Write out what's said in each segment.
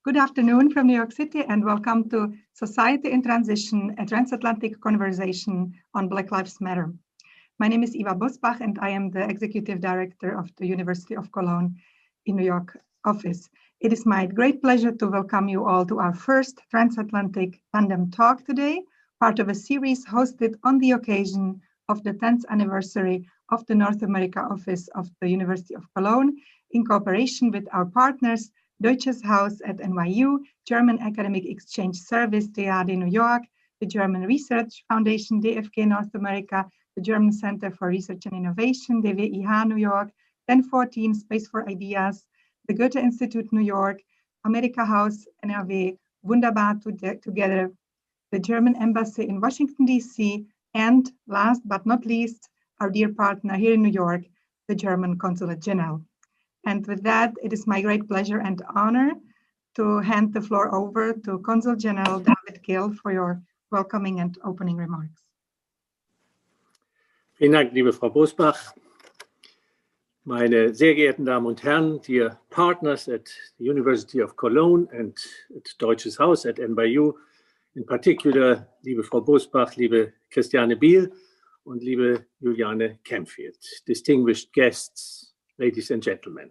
Good afternoon from New York City and welcome to Society in Transition, a transatlantic conversation on Black Lives Matter. My name is Eva Bosbach and I am the Executive Director of the University of Cologne in New York office. It is my great pleasure to welcome you all to our first transatlantic tandem talk today, part of a series hosted on the occasion of the 10th anniversary of the North America office of the University of Cologne in cooperation with our partners Deutsches Haus at NYU, German Academic Exchange Service, DEAD New York, the German Research Foundation, DFK North America, the German Center for Research and Innovation, DWIH New York, 1014 Space for Ideas, the Goethe Institute New York, America House NRW, Wunderbar Together, the German Embassy in Washington, D.C., and last but not least, our dear partner here in New York, the German Consulate General. And with that, it is my great pleasure and honor to hand the floor over to Consul General David Gill for your welcoming and opening remarks. Vielen Dank, liebe Frau Bosbach. Meine sehr geehrten Damen und Herren, dear partners at the University of Cologne and at Deutsches Haus at NYU, in particular, liebe Frau Bosbach, liebe Christiane Biel und liebe Juliane Kempfield, distinguished guests, ladies and gentlemen.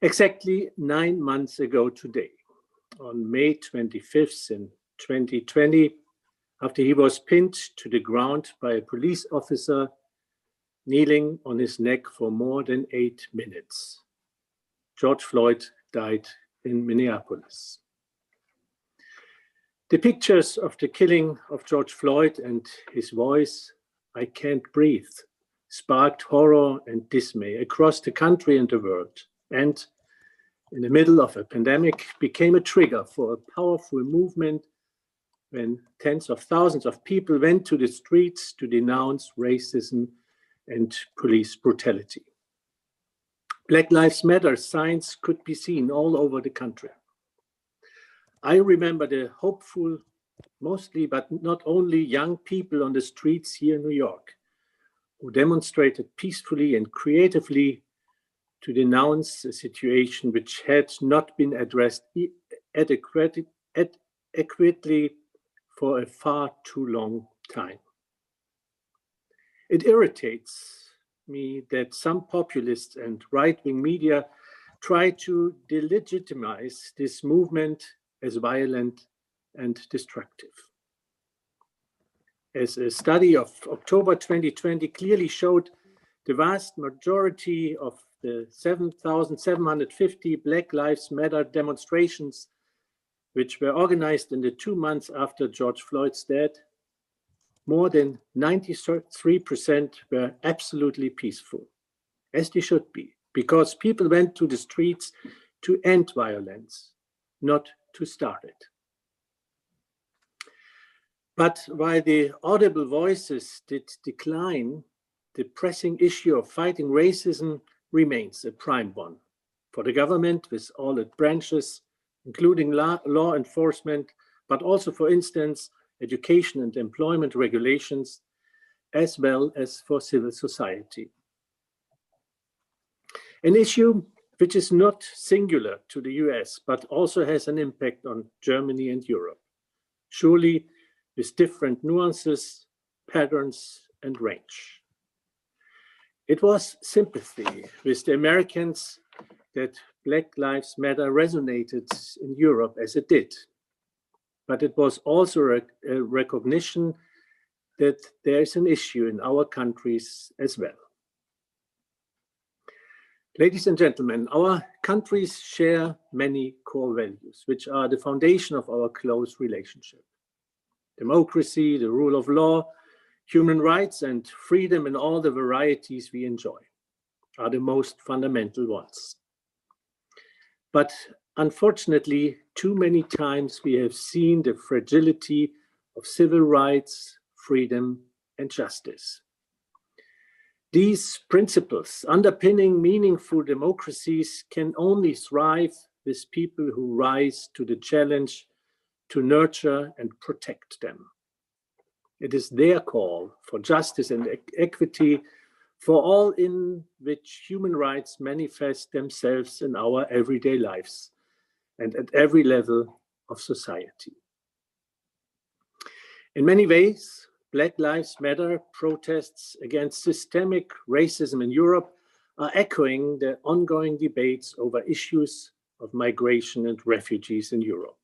Exactly 9 months ago today, on May 25th in 2020, after he was pinned to the ground by a police officer kneeling on his neck for more than 8 minutes, George Floyd died in Minneapolis. The pictures of the killing of George Floyd and his voice, "I can't breathe," sparked horror and dismay across the country and the world, and in the middle of a pandemic became a trigger for a powerful movement when tens of thousands of people went to the streets to denounce racism and police brutality. Black Lives Matter signs could be seen all over the country. I remember the hopeful, mostly but not only young people on the streets here in New York, who demonstrated peacefully and creatively to denounce a situation which had not been addressed adequately for a far too long time. It irritates me that some populists and right-wing media try to delegitimize this movement as violent and destructive. As a study of October 2020 clearly showed, the vast majority of the 7,750 Black Lives Matter demonstrations, which were organized in the 2 months after George Floyd's death, more than 93% were absolutely peaceful, as they should be, because people went to the streets to end violence, not to start it. But while the audible voices did decline, the pressing issue of fighting racism remains a prime one for the government with all its branches, including law enforcement, but also, for instance, education and employment regulations, as well as for civil society. An issue which is not singular to the US, but also has an impact on Germany and Europe, surely with different nuances, patterns, and range. It was sympathy with the Americans that Black Lives Matter resonated in Europe as it did. But it was also a recognition that there is an issue in our countries as well. Ladies and gentlemen, our countries share many core values, which are the foundation of our close relationship. Democracy, the rule of law, human rights, and freedom in all the varieties we enjoy are the most fundamental ones. But unfortunately, too many times we have seen the fragility of civil rights, freedom, and justice. These principles underpinning meaningful democracies can only thrive with people who rise to the challenge to nurture and protect them. It is their call for justice and equity for all in which human rights manifest themselves in our everyday lives, and at every level of society. In many ways, Black Lives Matter protests against systemic racism in Europe are echoing the ongoing debates over issues of migration and refugees in Europe.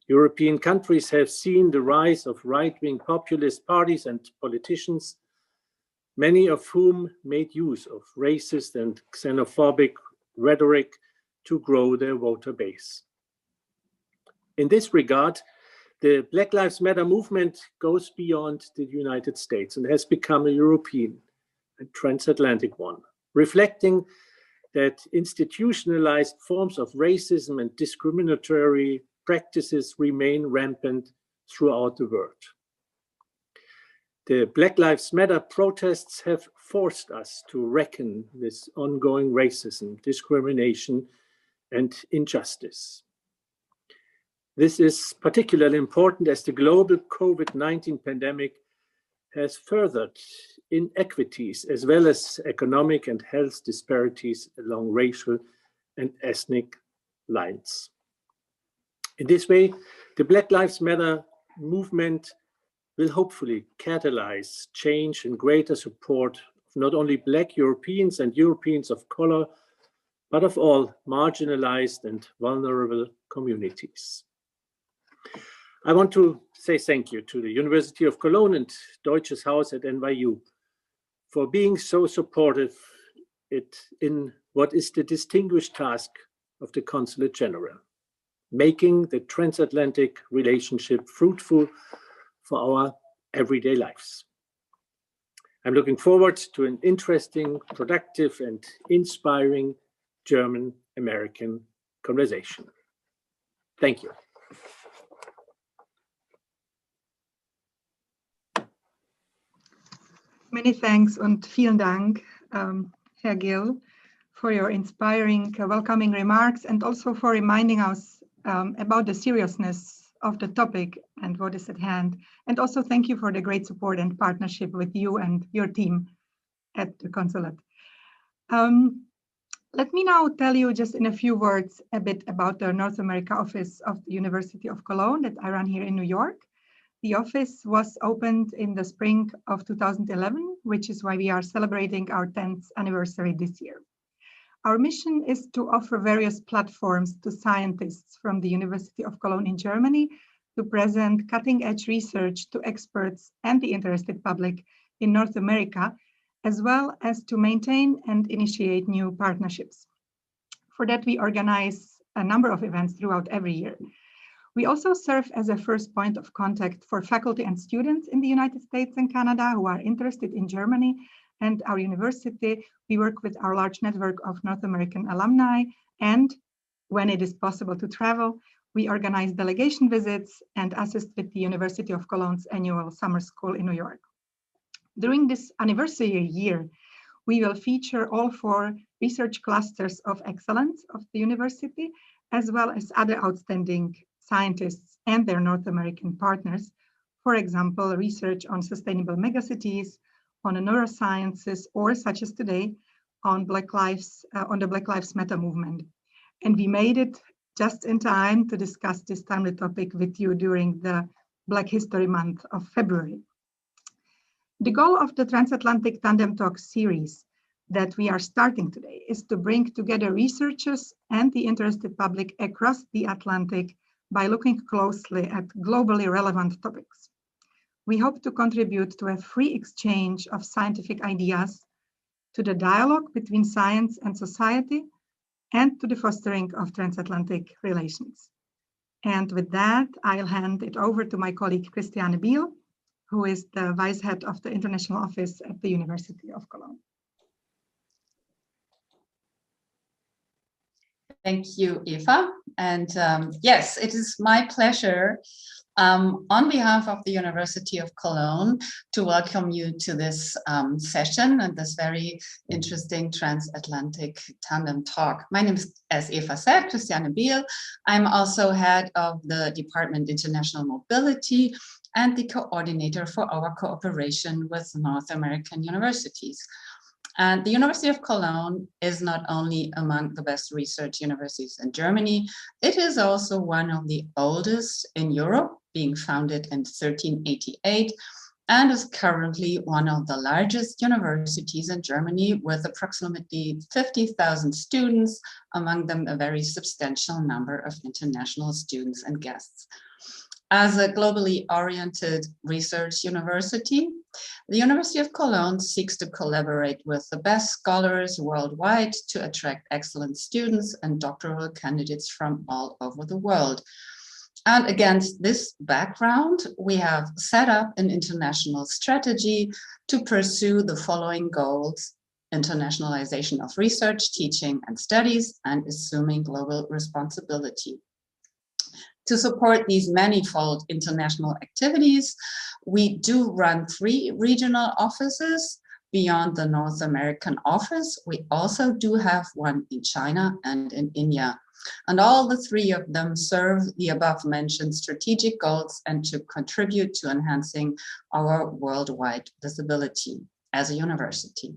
European countries have seen the rise of right-wing populist parties and politicians, many of whom made use of racist and xenophobic rhetoric to grow their voter base. In this regard, the Black Lives Matter movement goes beyond the United States and has become a European and transatlantic one, reflecting that institutionalized forms of racism and discriminatory practices remain rampant throughout the world. The Black Lives Matter protests have forced us to reckon with ongoing racism, discrimination, and injustice. This is particularly important as the global COVID-19 pandemic has furthered inequities as well as economic and health disparities along racial and ethnic lines. In this way, the Black Lives Matter movement will hopefully catalyze change and greater support of not only Black Europeans and Europeans of color, but of all marginalized and vulnerable communities. I want to say thank you to the University of Cologne and Deutsches Haus at NYU for being so supportive in what is the distinguished task of the Consulate General, making the transatlantic relationship fruitful for our everyday lives. I'm looking forward to an interesting, productive, and inspiring German-American conversation. Thank you. Many thanks und vielen Dank, Herr Gill, for your inspiring, welcoming remarks and also for reminding us about the seriousness of the topic and what is at hand. And also thank you for the great support and partnership with you and your team at the Consulate. Let me now tell you just in a few words a bit about the North America office of the University of Cologne that I run here in New York. The office was opened in the spring of 2011, which is why we are celebrating our 10th anniversary this year. Our mission is to offer various platforms to scientists from the University of Cologne in Germany to present cutting-edge research to experts and the interested public in North America, as well as to maintain and initiate new partnerships. For that, we organize a number of events throughout every year. We also serve as a first point of contact for faculty and students in the United States and Canada who are interested in Germany and our university. We work with our large network of North American alumni, and when it is possible to travel, we organize delegation visits and assist with the University of Cologne's annual summer school in New York. During this anniversary year, we will feature all 4 research clusters of excellence of the university, as well as other outstanding scientists and their North American partners. For example, research on sustainable megacities, on the neurosciences, or such as today, on the Black Lives Matter movement. And we made it just in time to discuss this timely topic with you during the Black History Month of February. The goal of the Transatlantic Tandem Talk series that we are starting today is to bring together researchers and the interested public across the Atlantic by looking closely at globally relevant topics. We hope to contribute to a free exchange of scientific ideas, to the dialogue between science and society, and to the fostering of transatlantic relations. And with that, I'll hand it over to my colleague Christiane Biel, who is the Vice Head of the International Office at the University of Cologne. Thank you, Eva. And yes, it is my pleasure on behalf of the University of Cologne to welcome you to this session and this very interesting transatlantic tandem talk. My name is, as Eva said, Christiane Biel. I'm also head of the Department International Mobility and the coordinator for our cooperation with North American universities. And the University of Cologne is not only among the best research universities in Germany, it is also one of the oldest in Europe, being founded in 1388, and is currently one of the largest universities in Germany with approximately 50,000 students, among them a very substantial number of international students and guests. As a globally oriented research university, the University of Cologne seeks to collaborate with the best scholars worldwide to attract excellent students and doctoral candidates from all over the world. And against this background, we have set up an international strategy to pursue the following goals: internationalization of research, teaching, and studies, and assuming global responsibility. To support these manifold international activities, we do run 3 regional offices. Beyond the North American office, we also do have one in China and in India. And all the 3 of them serve the above-mentioned strategic goals and to contribute to enhancing our worldwide visibility as a university.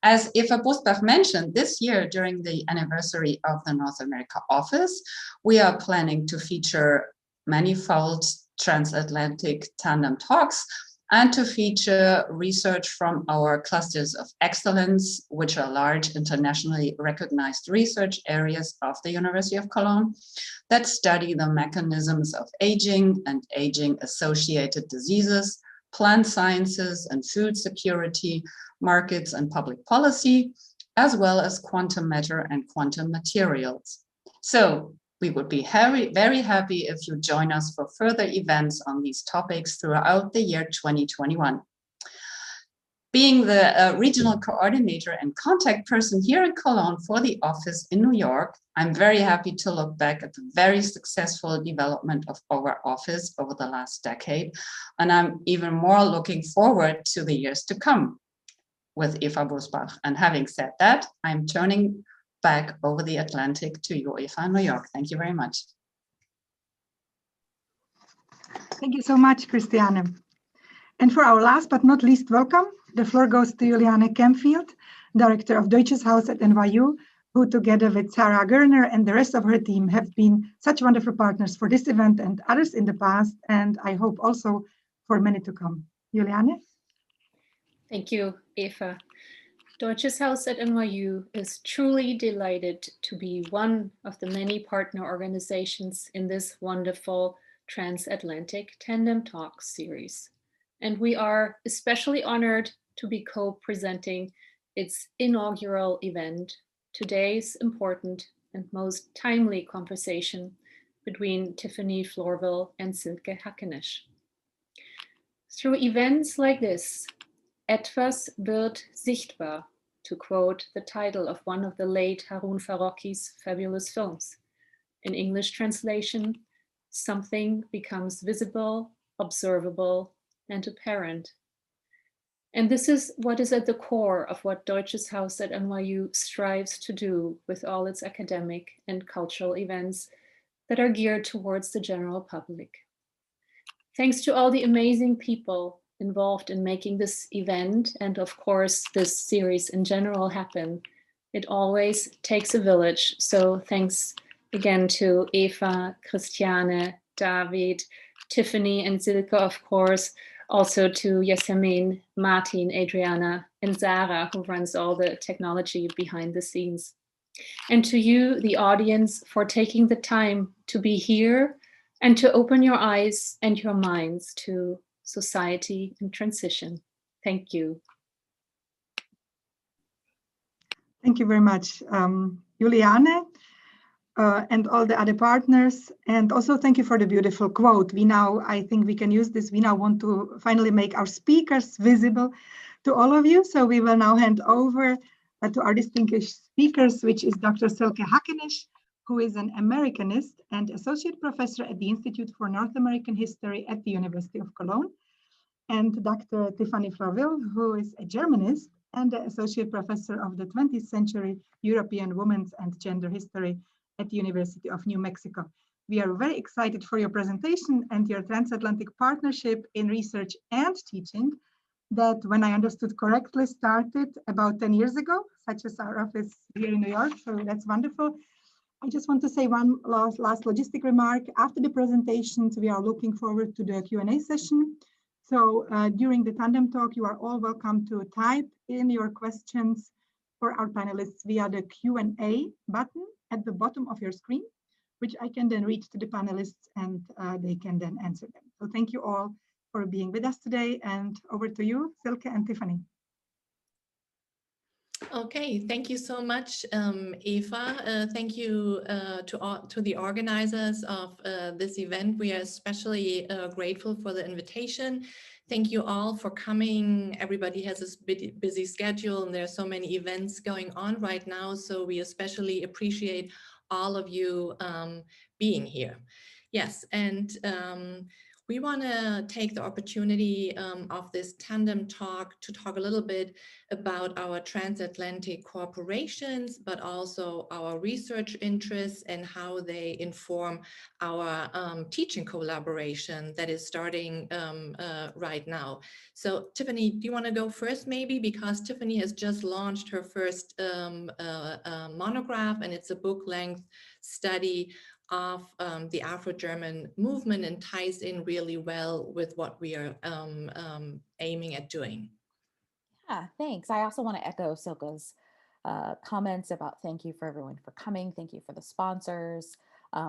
As Eva Busbach mentioned, this year, during the anniversary of the North America office, we are planning to feature manifold transatlantic tandem talks and to feature research from our clusters of excellence, which are large internationally recognized research areas of the University of Cologne that study the mechanisms of aging and aging-associated diseases, plant sciences and food security, markets and public policy, as well as quantum matter and quantum materials. So we would be very happy if you join us for further events on these topics throughout the year 2021. Being the regional coordinator and contact person here in Cologne for the office in New York, I'm very happy to look back at the very successful development of our office over the last decade. And I'm even more looking forward to the years to come with Eva Busbach. And having said that, I'm turning back over the Atlantic to you, Eva, in New York. Thank you very much. Thank you so much, Christiane. And for our last but not least welcome, the floor goes to Juliane Kempfield, Director of Deutsches Haus at NYU, who together with Sarah Gerner and the rest of her team have been such wonderful partners for this event and others in the past, and I hope also for many to come. Juliane? Thank you, Eva. Deutsches Haus at NYU is truly delighted to be one of the many partner organizations in this wonderful Transatlantic Tandem Talks series. And we are especially honored to be co-presenting its inaugural event, today's important and most timely conversation between Tiffany Florville and Silke Hakkenisch. Through events like this, etwas wird sichtbar, to quote the title of one of the late Harun Farocki's fabulous films. In English translation, something becomes visible, observable, and apparent. And this is what is at the core of what Deutsches Haus at NYU strives to do with all its academic and cultural events that are geared towards the general public. Thanks to all the amazing people involved in making this event and of course this series in general happen, it always takes a village. So thanks again to Eva, Christiane, David, Tiffany, and Silke, of course, also to Yasemin, Martin, Adriana, and Sarah, who runs all the technology behind the scenes. And to you, the audience, for taking the time to be here and to open your eyes and your minds to society and transition. Thank you. Thank you very much, Juliane. And all the other partners. And also thank you for the beautiful quote. I think we can use this. We now want to finally make our speakers visible to all of you. So we will now hand over to our distinguished speakers, which is Dr. Silke Hakkenisch, who is an Americanist and associate professor at the Institute for North American History at the University of Cologne, and Dr. Tiffany Florville, who is a Germanist and an associate professor of the 20th century European women's and gender history at the University of New Mexico. We are very excited for your presentation and your transatlantic partnership in research and teaching. that, when I understood correctly, started about 10 years ago, such as our office here in New York. So that's wonderful. I just want to say one last logistic remark. After the presentations, we are looking forward to the Q&A session. So during the tandem talk, you are all welcome to type in your questions for our panelists via the Q&A button at the bottom of your screen, which I can then reach to the panelists and they can then answer them. So thank you all for being with us today, and over to you, Silke and Tiffany. Okay, thank you so much, Eva. Thank you to the organizers of this event. We are especially grateful for the invitation. Thank you all for coming. Everybody has a busy schedule and there are so many events going on right now. So we especially appreciate all of you being here. Yes, and we want to take the opportunity of this tandem talk to talk a little bit about our transatlantic cooperations, but also our research interests and how they inform our teaching collaboration that is starting right now. So Tiffany, do you want to go first maybe? Because Tiffany has just launched her first monograph, and it's a book-length study of the Afro-German movement and ties in really well with what we are aiming at doing. Yeah, thanks. I also want to echo Silke's comments about thank you for everyone for coming. Thank you for the sponsors.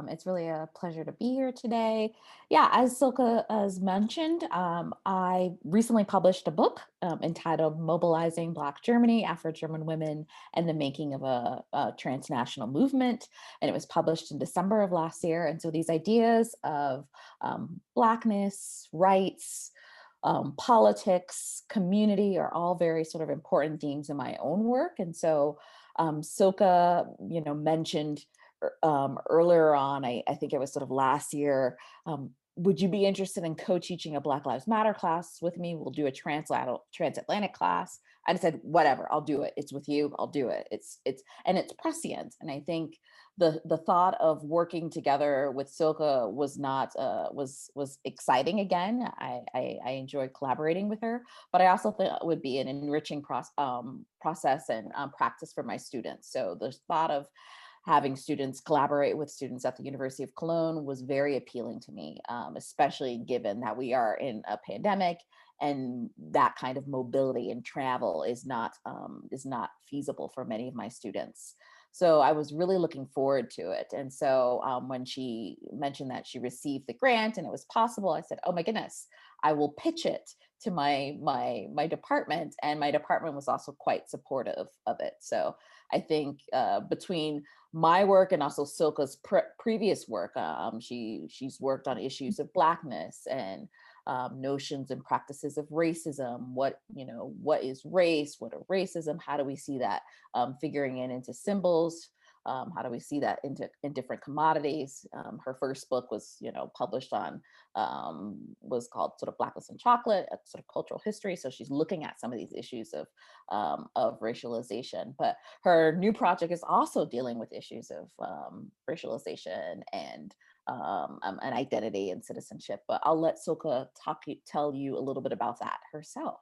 It's really a pleasure to be here today. Yeah, as Silke has mentioned, I recently published a book entitled Mobilizing Black Germany, Afro-German Women and the Making of a Transnational Movement. And it was published in December of last year. And so these ideas of Blackness, rights, politics, community are all very sort of important themes in my own work. And so Silke, mentioned earlier on, I think it was sort of last year, would you be interested in co-teaching a Black Lives Matter class with me? We'll do a transatlantic class. I said, whatever, I'll do it. It's with you, I'll do it. It's prescient. And I think the thought of working together with Silke was not was exciting again. I enjoyed collaborating with her, but I also think it would be an enriching process and practice for my students. So the thought of having students collaborate with students at the University of Cologne was very appealing to me, especially given that we are in a pandemic and that kind of mobility and travel is not feasible for many of my students. So I was really looking forward to it. And so when she mentioned that she received the grant and it was possible, I said, oh my goodness, I will pitch it to my department. And my department was also quite supportive of it. So I think between my work and also Silke's previous work, she's worked on issues of Blackness and notions and practices of racism. What is race? What are racism? How do we see that figuring into symbols? How do we see that in different commodities? Her first book was, published on, was called sort of Blackness and Chocolate, a sort of cultural history. So she's looking at some of these issues of racialization. But her new project is also dealing with issues of racialization and identity and citizenship. But I'll let Silke tell you a little bit about that herself.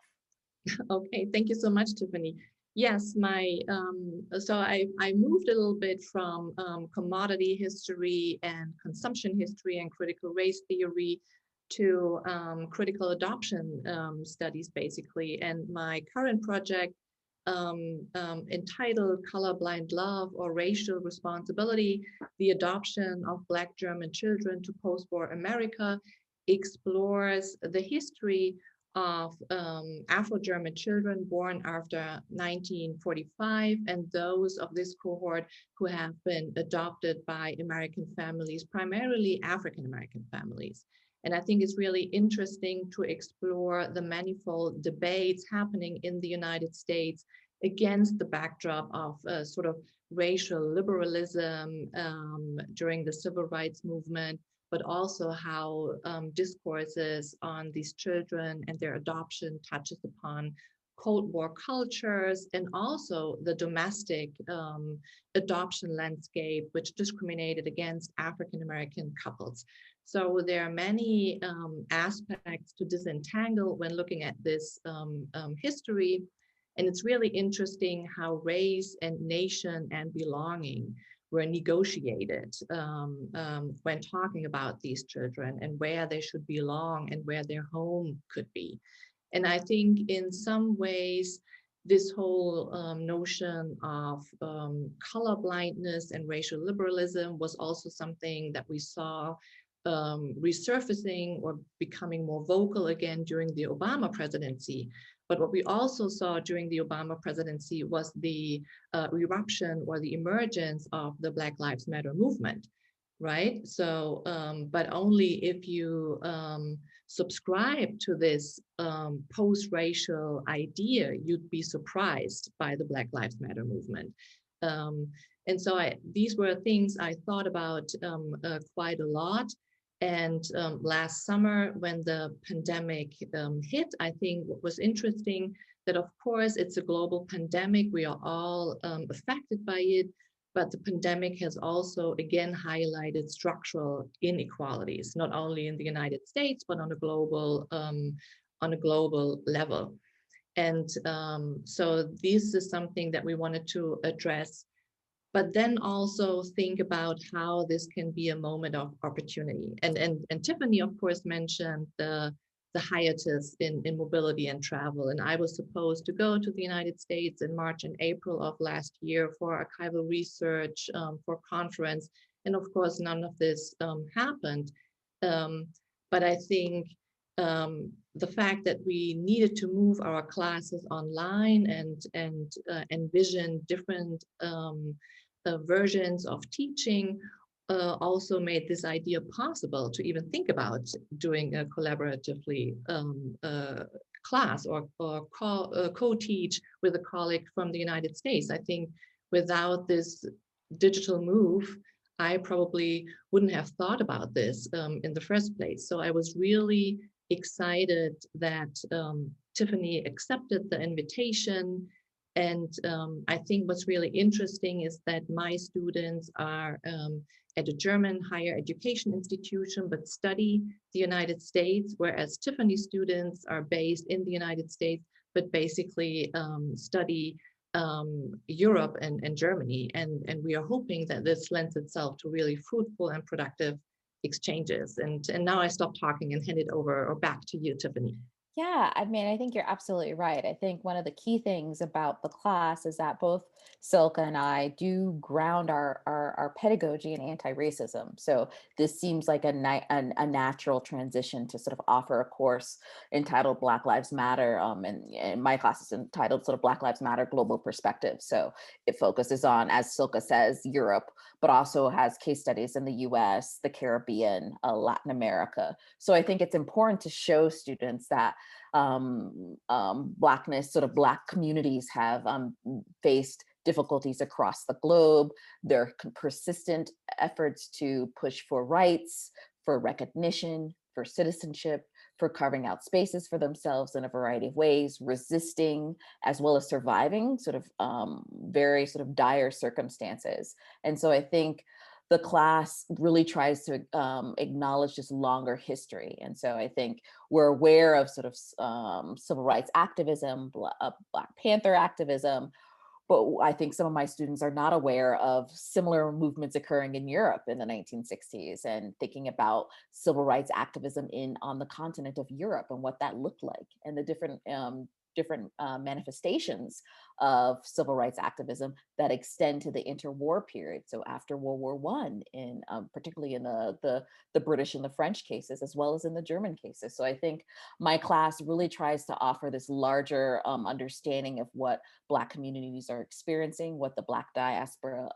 Okay, thank you so much, Tiffany. Yes, so I moved a little bit from commodity history and consumption history and critical race theory to critical adoption studies, basically. And my current project, entitled Colorblind Love or Racial Responsibility, the Adoption of Black German Children to Post-War America, explores the history of Afro-German children born after 1945 and those of this cohort who have been adopted by American families, primarily African-American families. And I think it's really interesting to explore the manifold debates happening in the United States against the backdrop of sort of racial liberalism during the civil rights movement, but also how discourses on these children and their adoption touches upon Cold War cultures and also the domestic adoption landscape, which discriminated against African-American couples. So there are many aspects to disentangle when looking at this history. And it's really interesting how race and nation and belonging were negotiated when talking about these children and where they should belong and where their home could be. And I think in some ways, this whole notion of color blindness and racial liberalism was also something that we saw resurfacing or becoming more vocal again during the Obama presidency. But what we also saw during the Obama presidency was the eruption or the emergence of the Black Lives Matter movement, right? So, but only if you subscribe to this post-racial idea, you'd be surprised by the Black Lives Matter movement. And so these were things I thought about quite a lot. And last summer, when the pandemic hit, I think what was interesting that, of course, it's a global pandemic. We are all affected by it. But the pandemic has also, again, highlighted structural inequalities, not only in the United States, but on a global level. And so this is something that we wanted to address, but then also think about how this can be a moment of opportunity. And Tiffany, of course, mentioned the hiatus in mobility and travel. And I was supposed to go to the United States in March and April of last year for archival research, for conference. And of course, none of this happened. But I think the fact that we needed to move our classes online and envision different versions of teaching also made this idea possible to even think about doing a collaboratively class or co-teach with a colleague from the United States. I think without this digital move, I probably wouldn't have thought about this in the first place. So I was really excited that Tiffany accepted the invitation. And I think what's really interesting is that my students are at a German higher education institution, but study the United States, whereas Tiffany's students are based in the United States, but basically study Europe and Germany. And we are hoping that this lends itself to really fruitful and productive exchanges. And now I stop talking and hand it over or back to you, Tiffany. Yeah, I mean, I think you're absolutely right. I think one of the key things about the class is that both Silke and I do ground our pedagogy in anti-racism. So this seems like a natural transition to sort of offer a course entitled Black Lives Matter. And my class is entitled sort of Black Lives Matter Global Perspective. So it focuses on, as Silke says, Europe, but also has case studies in the US, the Caribbean, Latin America. So I think it's important to show students that Blackness, sort of Black communities have faced difficulties across the globe. There are persistent efforts to push for rights, for recognition, for citizenship, for carving out spaces for themselves in a variety of ways, resisting as well as surviving sort of very sort of dire circumstances. And so I think the class really tries to acknowledge this longer history. And so I think we're aware of sort of civil rights activism, Black Panther activism, but I think some of my students are not aware of similar movements occurring in Europe in the 1960s and thinking about civil rights activism on the continent of Europe and what that looked like and the different manifestations of civil rights activism that extend to the interwar period. So after World War I, in particularly in the British and the French cases, as well as in the German cases. So I think my class really tries to offer this larger understanding of what Black communities are experiencing, what the Black diaspora,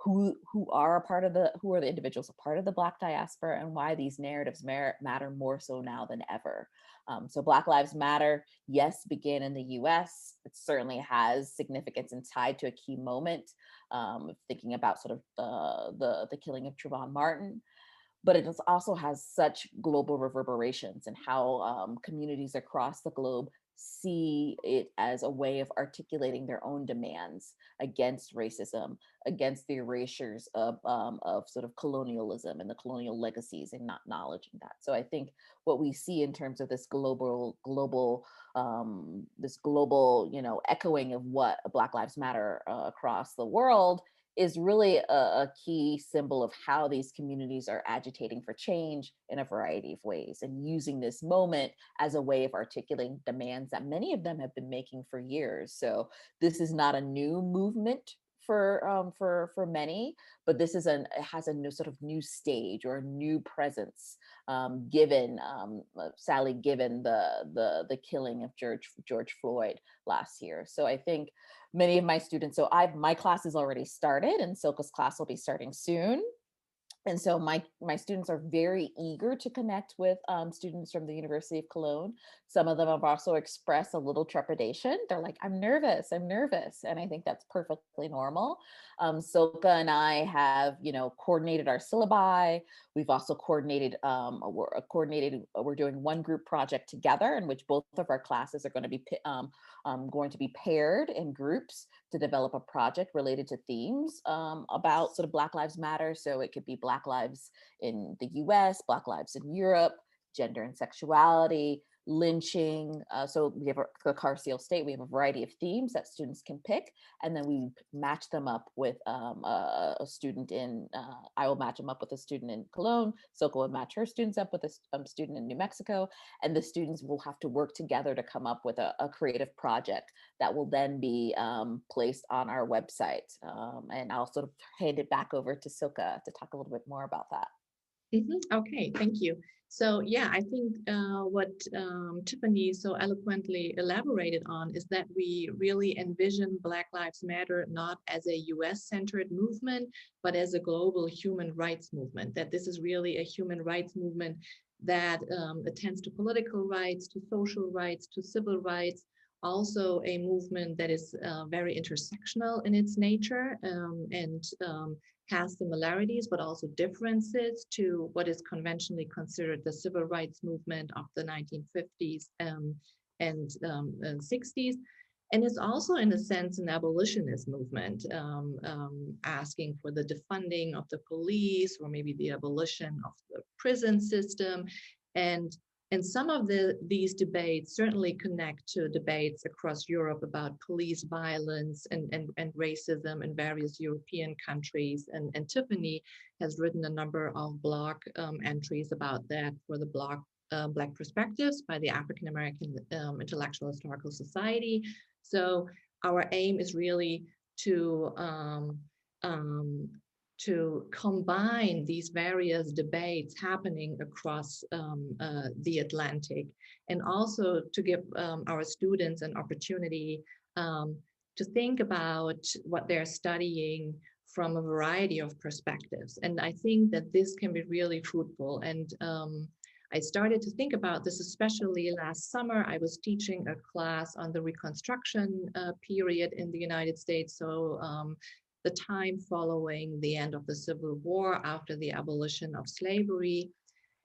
who are the individuals a part of the Black diaspora, and why these narratives matter more so now than ever. So Black Lives Matter, yes, began in the US. It certainly has significance and tied to a key moment, thinking about sort of the killing of Trayvon Martin. But it also has such global reverberations and how communities across the globe see it as a way of articulating their own demands against racism, against the erasures of sort of colonialism and the colonial legacies, and not acknowledging that. So I think what we see in terms of this global, you know, echoing of what Black Lives Matter across the world is really a key symbol of how these communities are agitating for change in a variety of ways, and using this moment as a way of articulating demands that many of them have been making for years. So this is not a new movement for many, but this is it has a new sort of new stage or a new presence, given sadly given the killing of George Floyd last year. So I think many of my students, so my class is already started, and Silka's class will be starting soon. And so my students are very eager to connect with students from the University of Cologne. Some of them have also expressed a little trepidation. They're like, I'm nervous. And I think that's perfectly normal. Silka and I have, you know, coordinated our syllabi. We've also coordinated, we're doing one group project together in which both of our classes are going to be paired in groups to develop a project related to themes about sort of Black Lives Matter. So it could be Black lives in the US, Black lives in Europe, gender and sexuality, lynching. So we have the Carceal State, we have a variety of themes that students can pick, and then we match them up with a student in, I will match them up with a student in Cologne, Silka will match her students up with a student in New Mexico, and the students will have to work together to come up with a creative project that will then be placed on our website. And I'll sort of hand it back over to Silka to talk a little bit more about that. Okay, thank you. So yeah, I think what Tiffany so eloquently elaborated on is that we really envision Black Lives Matter not as a US-centered movement, but as a global human rights movement, that this is really a human rights movement that attends to political rights, to social rights, to civil rights, also a movement that is very intersectional in its nature, and has similarities, but also differences to what is conventionally considered the civil rights movement of the 1950s and 60s. And it's also, in a sense, an abolitionist movement, asking for the defunding of the police, or maybe the abolition of the prison system. And some of these debates certainly connect to debates across Europe about police violence and racism in various European countries. And Tiffany has written a number of blog entries about that for the blog Black Perspectives by the African American Intellectual Historical Society. So our aim is really to combine these various debates happening across the Atlantic, and also to give our students an opportunity to think about what they're studying from a variety of perspectives. And I think that this can be really fruitful. And I started to think about this, especially last summer. I was teaching a class on the Reconstruction period in the United States. So the time following the end of the Civil War, after the abolition of slavery.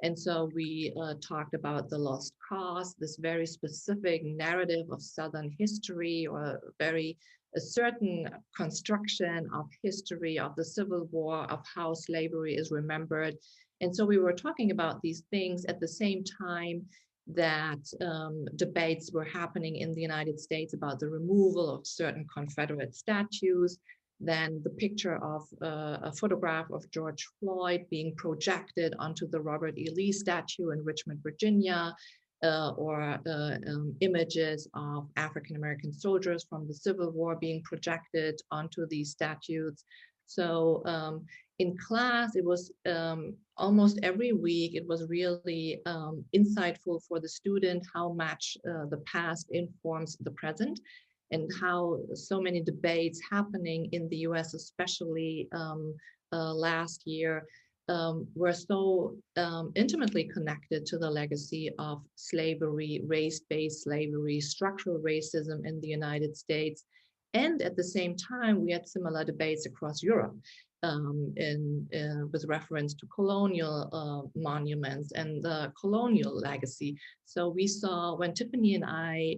And so we talked about the lost cause, this very specific narrative of Southern history, or a certain construction of history of the Civil War, of how slavery is remembered. And so we were talking about these things at the same time that debates were happening in the United States about the removal of certain Confederate statues. Then the picture of a photograph of George Floyd being projected onto the Robert E. Lee statue in Richmond, Virginia, or images of African-American soldiers from the Civil War being projected onto these statues. So in class, it was almost every week, it was really insightful for the student how much the past informs the present, and how so many debates happening in the US, especially last year, were so intimately connected to the legacy of slavery, race-based slavery, structural racism in the United States. And at the same time, we had similar debates across Europe. with reference to colonial monuments and the colonial legacy. So we saw when Tiffany and I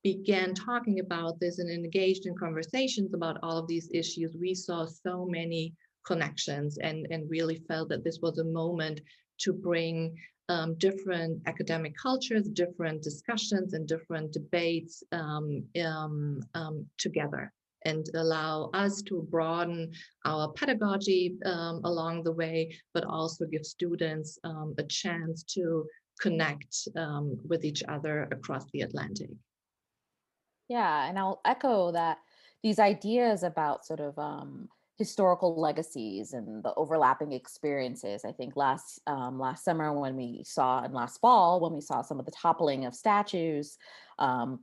began talking about this and engaged in conversations about all of these issues, we saw so many connections and really felt that this was a moment to bring different academic cultures, different discussions, and different debates together, and allow us to broaden our pedagogy along the way, but also give students a chance to connect with each other across the Atlantic. Yeah, and I'll echo that these ideas about sort of historical legacies and the overlapping experiences. I think last summer when we saw, and last fall when we saw some of the toppling of statues,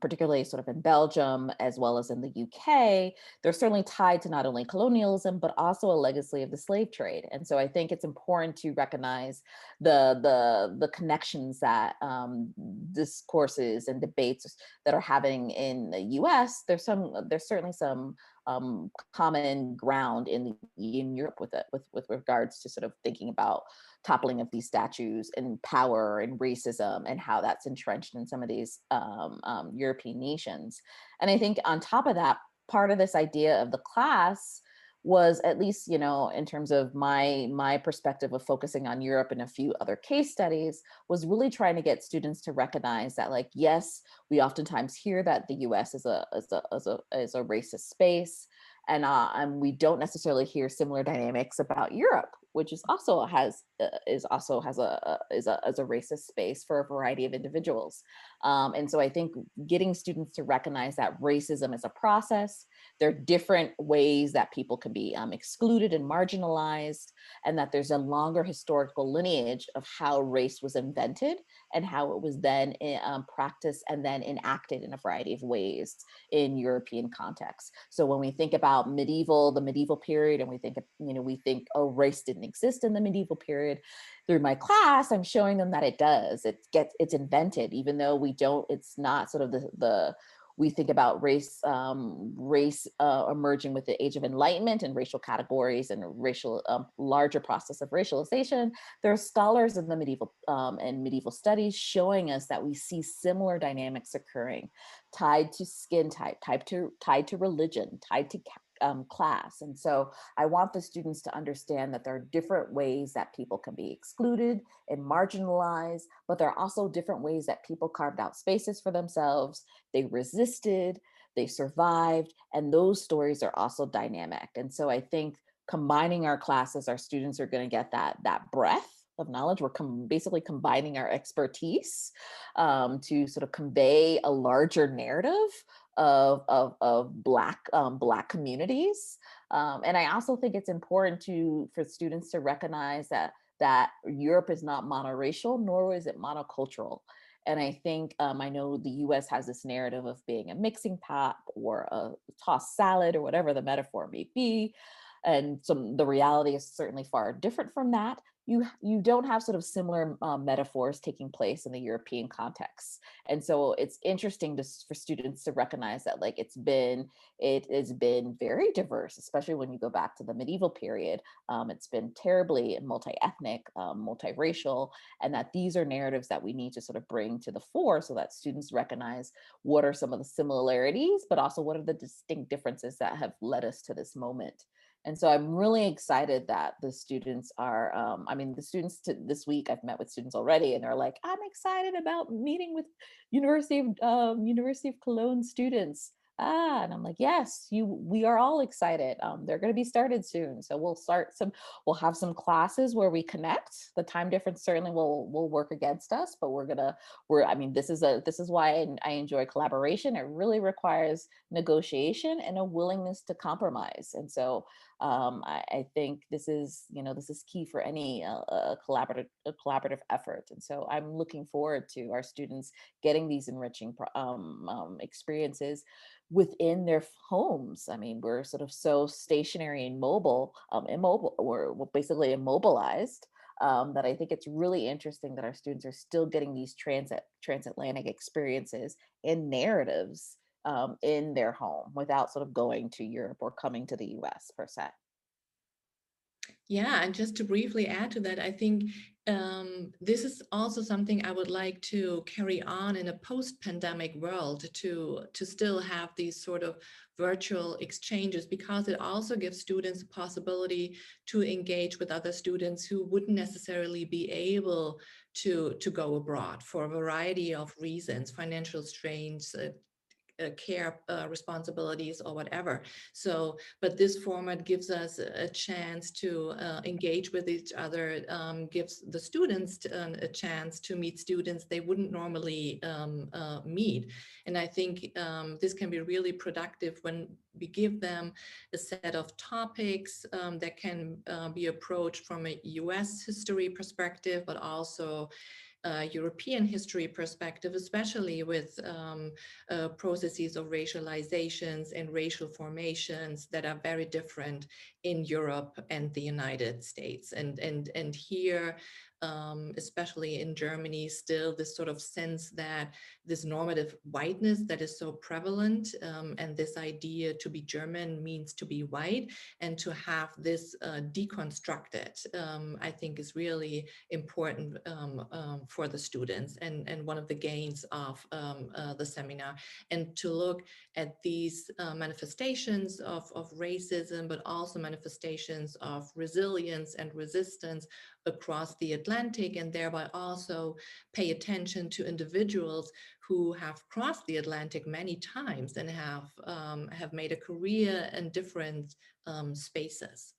particularly sort of in Belgium as well as in the UK, they're certainly tied to not only colonialism but also a legacy of the slave trade. And so I think it's important to recognize the connections that discourses and debates that are having in the U.S. There's certainly some common ground in Europe with regards to sort of thinking about toppling of these statues and power and racism and how that's entrenched in some of these European nations. And I think on top of that, part of this idea of the class was, at least, you know, in terms of my perspective of focusing on Europe and a few other case studies, was really trying to get students to recognize that, like, yes, we oftentimes hear that the US is a racist space, and we don't necessarily hear similar dynamics about Europe, which is also has a racist space for a variety of individuals. And so I think getting students to recognize that racism is a process. There are different ways that people can be excluded and marginalized, and that there's a longer historical lineage of how race was invented and how it was then practiced and then enacted in a variety of ways in European contexts. So when we think about the medieval period, and we think, oh, race didn't exist in the medieval period, through my class, I'm showing them that it does. It's invented, even though it's not sort of we think about race emerging with the Age of Enlightenment and racial categories and racial larger process of racialization. There are scholars in the medieval studies showing us that we see similar dynamics occurring, tied to skin type, tied to religion, tied to class. And so I want the students to understand that there are different ways that people can be excluded and marginalized, but there are also different ways that people carved out spaces for themselves. They resisted, they survived, and those stories are also dynamic. And so I think combining our classes, our students are going to get that breadth of knowledge. We're basically combining our expertise to sort of convey a larger narrative of Black communities. And I also think it's important for students to recognize that Europe is not monoracial, nor is it monocultural. And I think I know the US has this narrative of being a mixing pot or a tossed salad or whatever the metaphor may be. And the reality is certainly far different from that. You don't have sort of similar metaphors taking place in the European context. And so it's interesting for students to recognize that, like, it has been very diverse, especially when you go back to the medieval period. It's been terribly multi-ethnic, multiracial, and that these are narratives that we need to sort of bring to the fore so that students recognize what are some of the similarities, but also what are the distinct differences that have led us to this moment. And so I'm really excited that the students are, this week I've met with students already, and they're like, I'm excited about meeting with University of Cologne students. And I'm like, yes, we are all excited. They're going to be started soon. So we'll have some classes where we connect. The time difference certainly will work against us, but this is why I enjoy collaboration. It really requires negotiation and a willingness to compromise. And so I think this is key for any collaborative effort. And so I'm looking forward to our students getting these enriching experiences within their homes. I mean, we're sort of so stationary and we're basically immobilized, that I think it's really interesting that our students are still getting these transatlantic experiences and narratives in their home without sort of going to Europe or coming to the US per se. Yeah, and just to briefly add to that, I think this is also something I would like to carry on in a post-pandemic world, to still have these sort of virtual exchanges, because it also gives students a possibility to engage with other students who wouldn't necessarily be able to go abroad for a variety of reasons, financial strains, care responsibilities or whatever. So, but this format gives us a chance to engage with each other, gives the students a chance to meet students they wouldn't normally meet. And I think this can be really productive when we give them a set of topics that can be approached from a US history perspective, but also European history perspective, especially with processes of racializations and racial formations that are very different in Europe and the United States. And here, especially in Germany, still this sort of sense that this normative whiteness that is so prevalent, and this idea to be German means to be white, and to have this deconstructed, I think is really important for the students, and one of the gains of the seminar, and to look at these manifestations of racism, but also manifestations of resilience and resistance across the Atlantic, and thereby also pay attention to individuals who have crossed the Atlantic many times and have made a career in different spaces.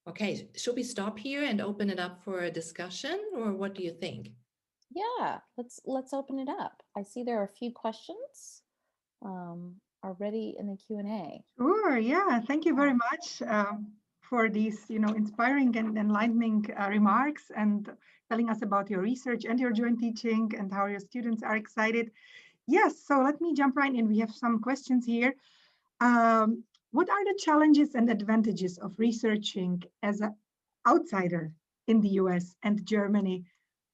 Okay, should we stop here and open it up for a discussion, or what do you think? Yeah, let's open it up. I see there are a few questions already in the Q&A. Sure, yeah, thank you very much for these, inspiring and enlightening remarks, and telling us about your research and your joint teaching and how your students are excited. Yes, so let me jump right in. We have some questions here. What are the challenges and advantages of researching as an outsider in the US and Germany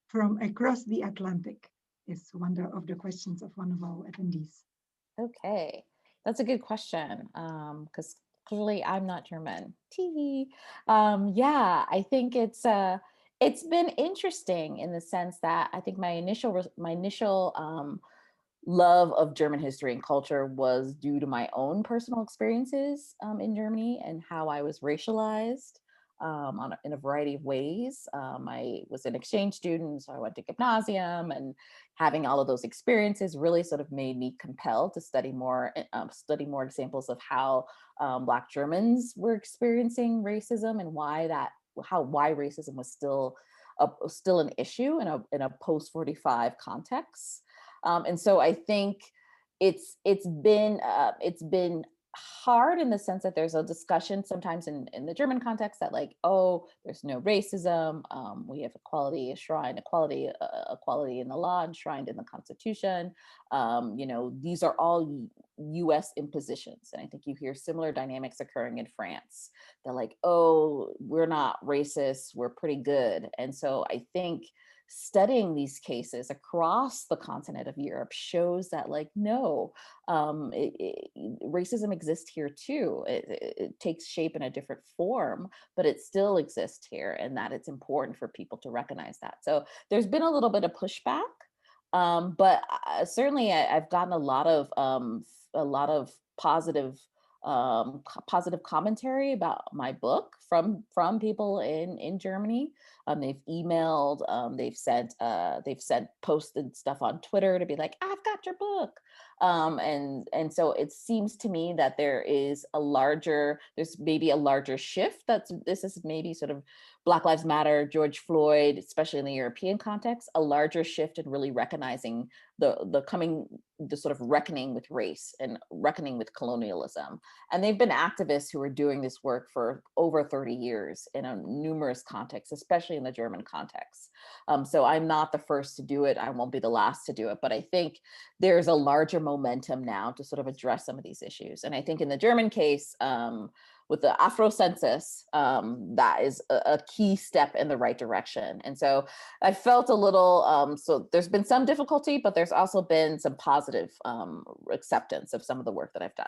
from across the Atlantic? Is one of the questions of one of our attendees. Okay, that's a good question, because clearly I'm not German. Tee. Yeah, I think it's been interesting in the sense that I think my initial love of German history and culture was due to my own personal experiences in Germany and how I was racialized in a variety of ways. I was an exchange student, so I went to gymnasium, and having all of those experiences really sort of made me compelled to study more examples of how Black Germans were experiencing racism, and why racism was still an issue in a post-45 context. And so I think it's been hard in the sense that there's a discussion sometimes in the German context that, like, oh, there's no racism. We have equality in the law, enshrined in the Constitution. These are all US impositions. And I think you hear similar dynamics occurring in France. They're like, oh, we're not racist, we're pretty good. And so I think studying these cases across the continent of Europe shows that, like, no, racism exists here too. It takes shape in a different form, but it still exists here, and that it's important for people to recognize that. So there's been a little bit of pushback, but certainly I've gotten a lot of positive commentary about my book from people in Germany. They've emailed, they've sent posted stuff on Twitter to be like, I've got your book. And so it seems to me that there's maybe a larger shift. This is maybe sort of Black Lives Matter, George Floyd, especially in the European context, a larger shift in really recognizing the sort of reckoning with race and reckoning with colonialism. And they've been activists who are doing this work for over 30 years in numerous contexts, especially in the German context. So I'm not the first to do it. I won't be the last to do it. But I think there's a larger momentum now to sort of address some of these issues. And I think in the German case, with the Afro census, that is a key step in the right direction. And so I felt a little, so there's been some difficulty, but there's also been some positive acceptance of some of the work that I've done.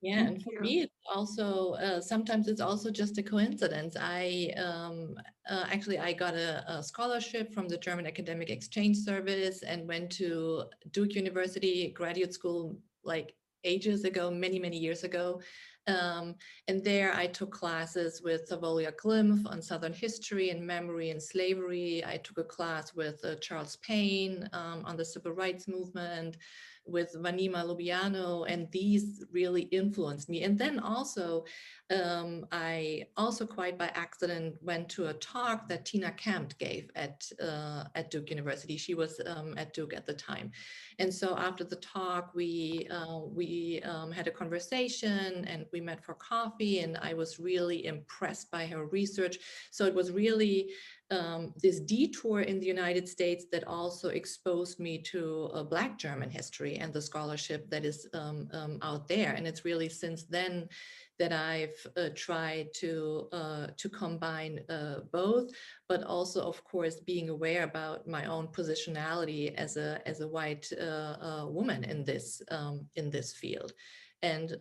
Yeah, Thank and for you. me, it's also sometimes it's also just a coincidence. Actually I got a scholarship from the German Academic Exchange Service and went to Duke University graduate school like ages ago, many years ago. And there I took classes with Savolia Glimpf on Southern history and memory and slavery. I took a class with Charles Payne on the civil rights movement, with Vanima Lubiano, and these really influenced me. And then also, I also quite by accident went to a talk that Tina Kempt gave at Duke University. She was at Duke at the time. And so after the talk, we had a conversation and we met for coffee, and I was really impressed by her research. So it was really this detour in the United States that also exposed me to Black German history and the scholarship that is out there. And it's really since then that I've tried to combine both, but also, of course, being aware about my own positionality as a white woman in this field. And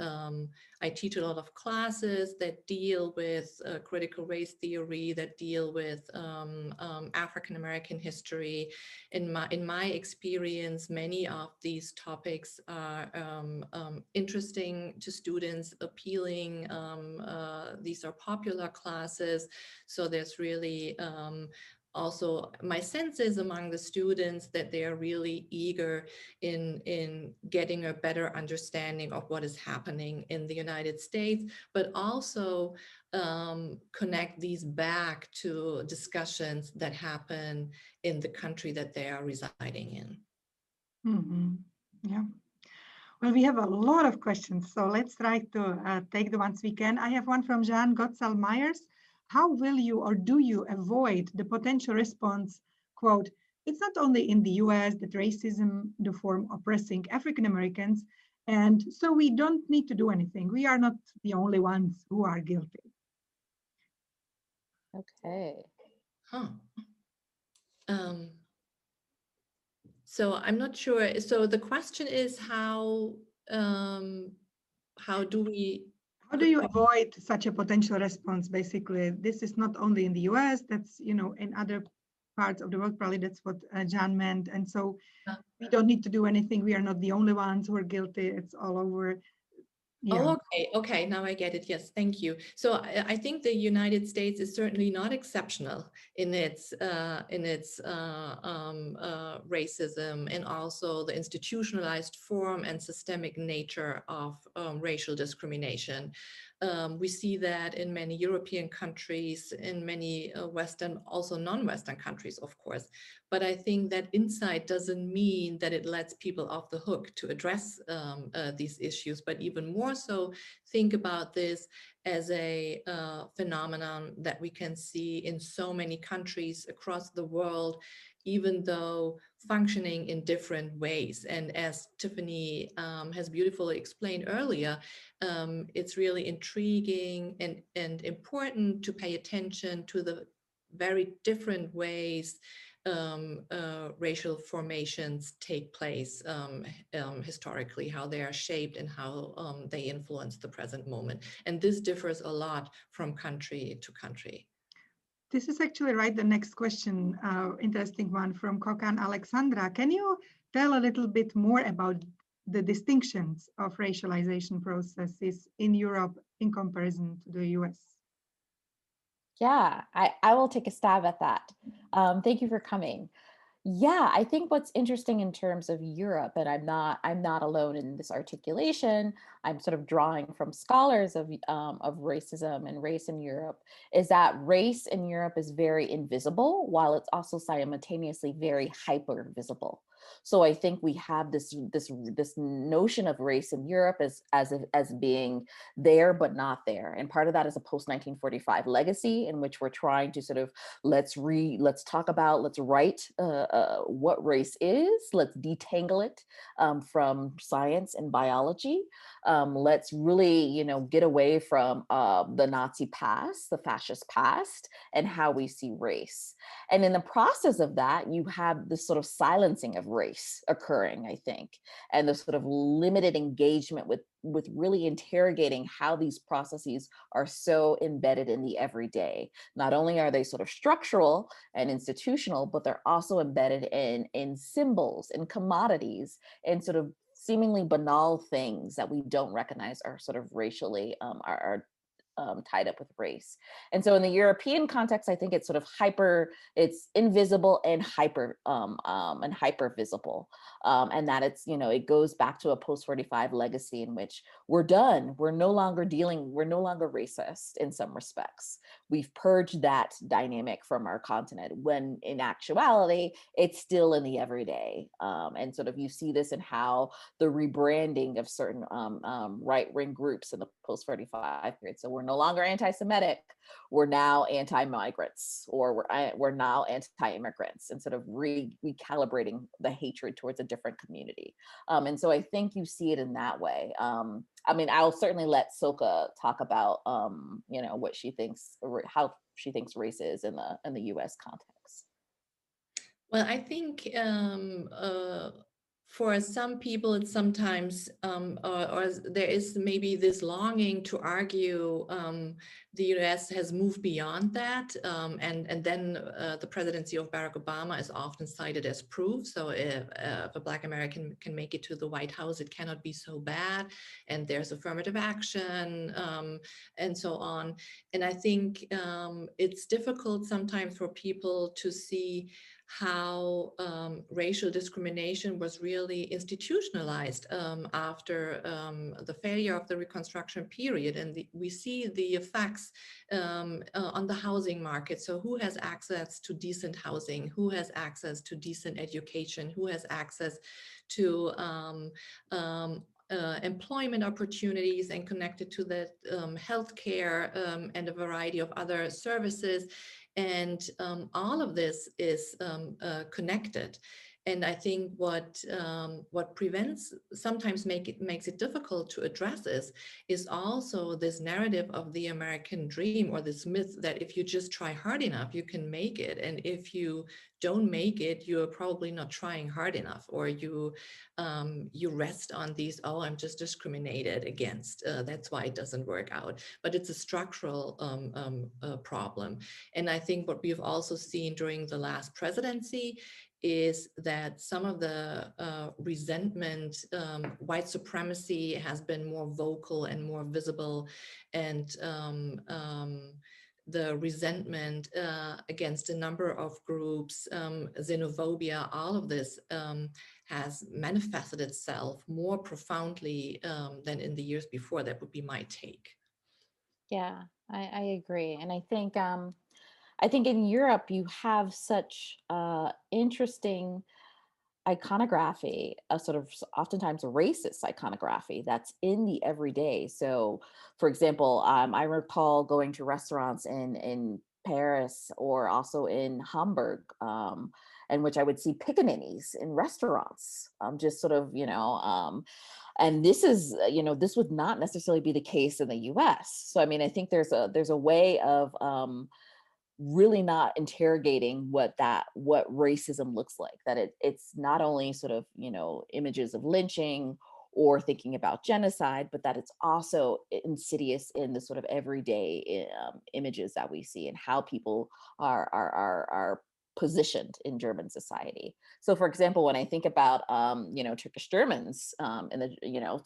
I teach a lot of classes that deal with critical race theory, that deal with African-American history. In my experience, many of these topics are interesting to students, appealing. These are popular classes. So there's really also my sense is among the students that they are really eager in getting a better understanding of what is happening in the United States, but also connect these back to discussions that happen in the country that they are residing in. Mm-hmm. Yeah. Well, we have a lot of questions, so let's try to take the ones we can. I have one from Jean Gottsal-Myers. How will you or do you avoid the potential response, quote, it's not only in the US that racism do form oppressing African Americans, and so we don't need to do anything. We are not the only ones who are guilty. Okay. Huh. So I'm not sure. So the question is how do we? How do you avoid such a potential response? Basically, this is not only in the US, that's, you know, in other parts of the world, probably that's what Jan meant. And so we don't need to do anything. We are not the only ones who are guilty. It's all over. Yeah. Oh, okay. Now I get it. Yes, thank you. So I think the United States is certainly not exceptional in its racism, and also the institutionalized form and systemic nature of racial discrimination. We see that in many European countries, in many Western, also non-Western countries, of course. But I think that insight doesn't mean that it lets people off the hook to address these issues, but even more so, think about this as a phenomenon that we can see in so many countries across the world, even though functioning in different ways. And as Tiffany has beautifully explained earlier, it's really intriguing and important to pay attention to the very different ways racial formations take place historically, how they are shaped and how they influence the present moment. And this differs a lot from country to country. This is actually right. The next question, interesting one from Kokan Alexandra. Can you tell a little bit more about the distinctions of racialization processes in Europe in comparison to the US? Yeah, I will take a stab at that. Thank you for coming. Yeah, I think what's interesting in terms of Europe, and I'm not alone in this articulation, I'm sort of drawing from scholars of racism and race in Europe, is that race in Europe is very invisible, while it's also simultaneously very hyper visible. So I think we have this notion of race in Europe as being there but not there, and part of that is a post 1945 legacy in which we're trying to sort of let's write what race is, let's detangle it from science and biology. Let's really, get away from the Nazi past, the fascist past, and how we see race. And in the process of that, you have this sort of silencing of race occurring, I think, and the sort of limited engagement with really interrogating how these processes are so embedded in the everyday. Not only are they sort of structural and institutional, but they're also embedded in symbols and commodities and sort of seemingly banal things that we don't recognize are sort of racially are tied up with race. And so in the European context, I think it's sort of it's invisible and hyper visible. And that it's, it goes back to a post-45 legacy in which we're done. We're no longer racist in some respects. We've purged that dynamic from our continent, when in actuality, it's still in the everyday. And sort of you see this in how the rebranding of certain right-wing groups in the post-45 period. So we're no longer anti-Semitic, we're now anti-migrants, or we're now anti-immigrants, and sort of recalibrating the hatred towards a different community. And so I think you see it in that way. I mean, I'll certainly let Silke talk about, what she thinks, how she thinks race is in the U.S. context. Well, I think for some people, it's sometimes, or there is maybe this longing to argue the US has moved beyond that. And then the presidency of Barack Obama is often cited as proof. So if a Black American can make it to the White House, it cannot be so bad. And there's affirmative action and so on. And I think it's difficult sometimes for people to see how racial discrimination was really institutionalized after the failure of the Reconstruction period. And we see the effects on the housing market. So who has access to decent housing? Who has access to decent education? Who has access to employment opportunities and connected to the healthcare and a variety of other services? And all of this is connected. And I think what sometimes makes it difficult to address is also this narrative of the American dream, or this myth that if you just try hard enough, you can make it. And if you don't make it, you're probably not trying hard enough, or you rest on these, oh, I'm just discriminated against. That's why it doesn't work out. But it's a structural problem. And I think what we've also seen during the last presidency is that some of the resentment, white supremacy has been more vocal and more visible, and the resentment against a number of groups, xenophobia, all of this has manifested itself more profoundly than in the years before. That would be my take. Yeah, I agree. And I think in Europe, you have such interesting iconography, a sort of oftentimes racist iconography that's in the everyday. So, for example, I recall going to restaurants in Paris or also in Hamburg, in which I would see pickaninnies in restaurants, just sort of, and this is, this would not necessarily be the case in the U.S. So, I mean, I think there's a way of really not interrogating what racism looks like, that it's not only sort of, images of lynching or thinking about genocide, but that it's also insidious in the sort of everyday images that we see and how people are positioned in German society. So, for example, when I think about Turkish Germans,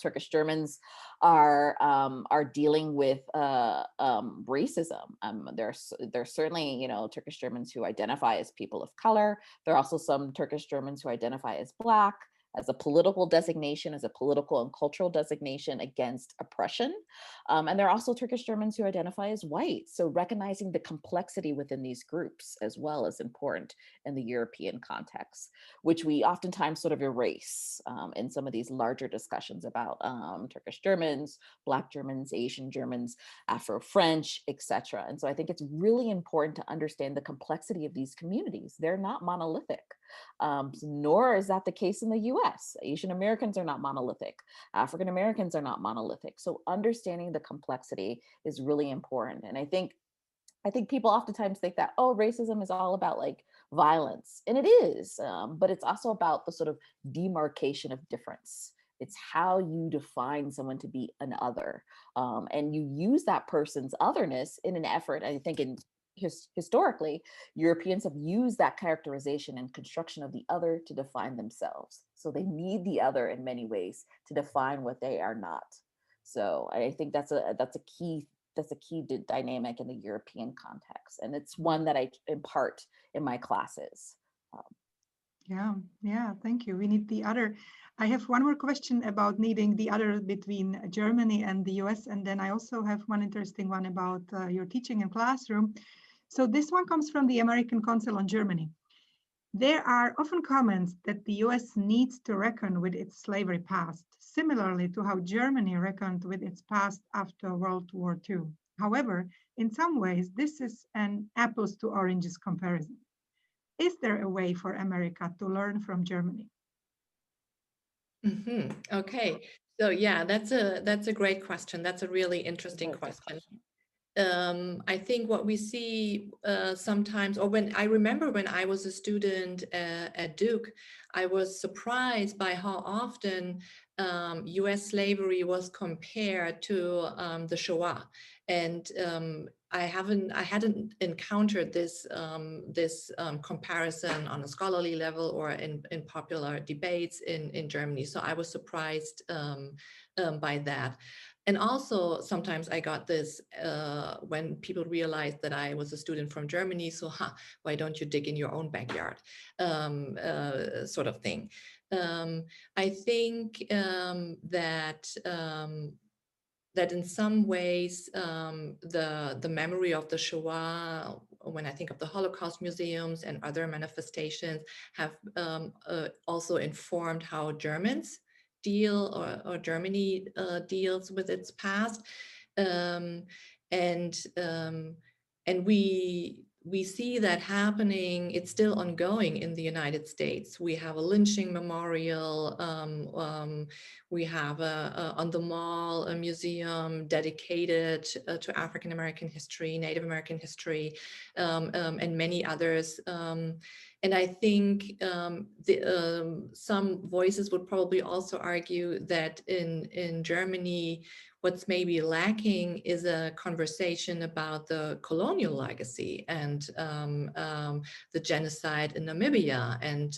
Turkish Germans are dealing with racism. There's certainly Turkish Germans who identify as people of color. There are also some Turkish Germans who identify as Black, as a political designation, as a political and cultural designation against oppression. And there are also Turkish Germans who identify as white. So recognizing the complexity within these groups as well is important in the European context, which we oftentimes sort of erase in some of these larger discussions about Turkish Germans, Black Germans, Asian Germans, Afro-French, etc. And so I think it's really important to understand the complexity of these communities. They're not monolithic. Nor is that the case in the US. Asian Americans are not monolithic. African Americans are not monolithic. So understanding the complexity is really important. And I think people oftentimes think that, oh, racism is all about like violence. And it is, but it's also about the sort of demarcation of difference. It's how you define someone to be an other. And you use that person's otherness in an effort, I think historically, Europeans have used that characterization and construction of the other to define themselves. So they need the other in many ways to define what they are not. So I think that's a key dynamic in the European context, and it's one that I impart in my classes. Yeah, thank you. We need the other. I have one more question about needing the other between Germany and the US, and then I also have one interesting one about your teaching in classroom. So this one comes from the American Council on Germany. There are often comments that the US needs to reckon with its slavery past, similarly to how Germany reckoned with its past after World War II. However, in some ways, this is an apples to oranges comparison. Is there a way for America to learn from Germany? Okay, so yeah, that's a great question. That's a really interesting question. I think what we see sometimes, or when I remember when I was a student at Duke, I was surprised by how often US slavery was compared to the Shoah. And I hadn't encountered this comparison on a scholarly level or in popular debates in Germany. So I was surprised by that. And also sometimes I got this when people realized that I was a student from Germany, so why don't you dig in your own backyard, sort of thing. I think that in some ways the memory of the Shoah, when I think of the Holocaust museums and other manifestations, have also informed how Germans deal or Germany deals with its past, and we see that happening. It's still ongoing in the United States. We have a lynching memorial. We have on the Mall a museum dedicated to African American history, Native American history, and many others. And I think some voices would probably also argue that in Germany, what's maybe lacking is a conversation about the colonial legacy and the genocide in Namibia. And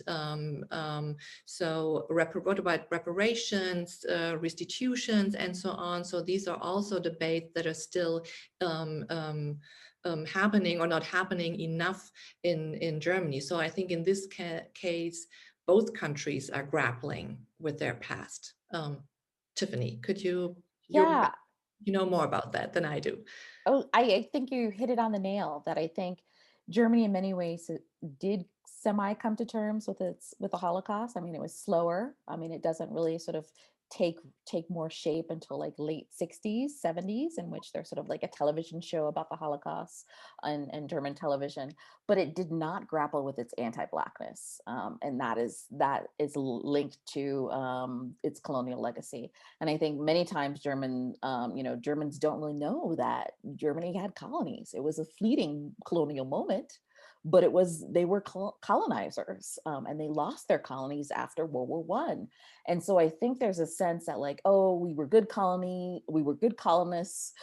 so what about reparations, restitutions, and so on. So these are also debates that are still happening or not happening enough in Germany. So I think in this case, both countries are grappling with their past. Tiffany, could you? Yeah. You know more about that than I do. Oh, I think you hit it on the nail, that I think Germany in many ways did semi come to terms with the Holocaust. I mean, it was slower. I mean, it doesn't really sort of take more shape until like late 60s, 70s, in which there's sort of like a television show about the Holocaust and German television, but it did not grapple with its anti-Blackness. And that is linked to its colonial legacy. And I think many times Germans don't really know that Germany had colonies. It was a fleeting colonial moment, but they were colonizers, and they lost their colonies after World War I. And so I think there's a sense that like, oh, we were good colonists.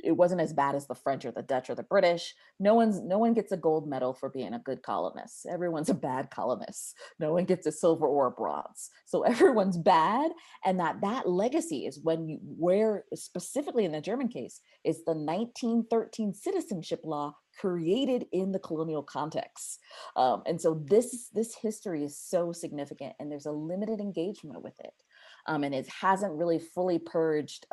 It wasn't as bad as the French or the Dutch or the British. No one gets a gold medal for being a good colonist. Everyone's a bad colonist. No one gets a silver or a bronze. So everyone's bad. And that legacy is where specifically in the German case is the 1913 citizenship law created in the colonial context. And so this history is so significant, and there's a limited engagement with it. And it hasn't really fully purged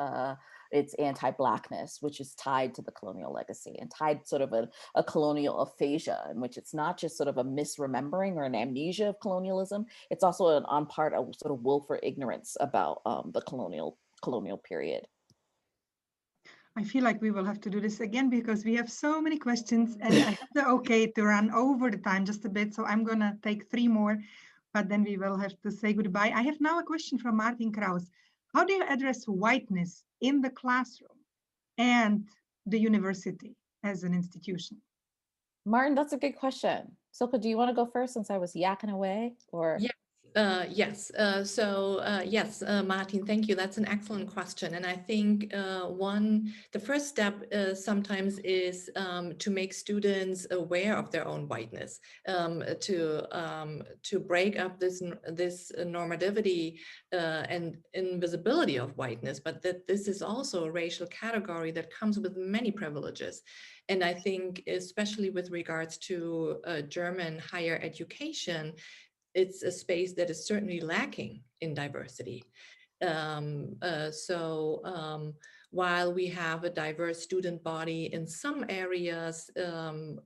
its anti-Blackness, which is tied to the colonial legacy and tied sort of a colonial aphasia, in which it's not just sort of a misremembering or an amnesia of colonialism. It's also on part of sort of willful ignorance about the colonial period. I feel like we will have to do this again because we have so many questions, and I have the okay to run over the time just a bit. So I'm gonna take 3 more, but then we will have to say goodbye. I have now a question from Martin Kraus. How do you address whiteness in the classroom and the university as an institution? Martin, that's a good question. Silke, do you want to go first since I was yakking away? Or Yes. Yes, Martin, thank you. That's an excellent question. And I think the first step sometimes is to make students aware of their own whiteness, to break up this normativity and invisibility of whiteness, but that this is also a racial category that comes with many privileges. And I think especially with regards to German higher education, it's a space that is certainly lacking in diversity. While we have a diverse student body in some areas,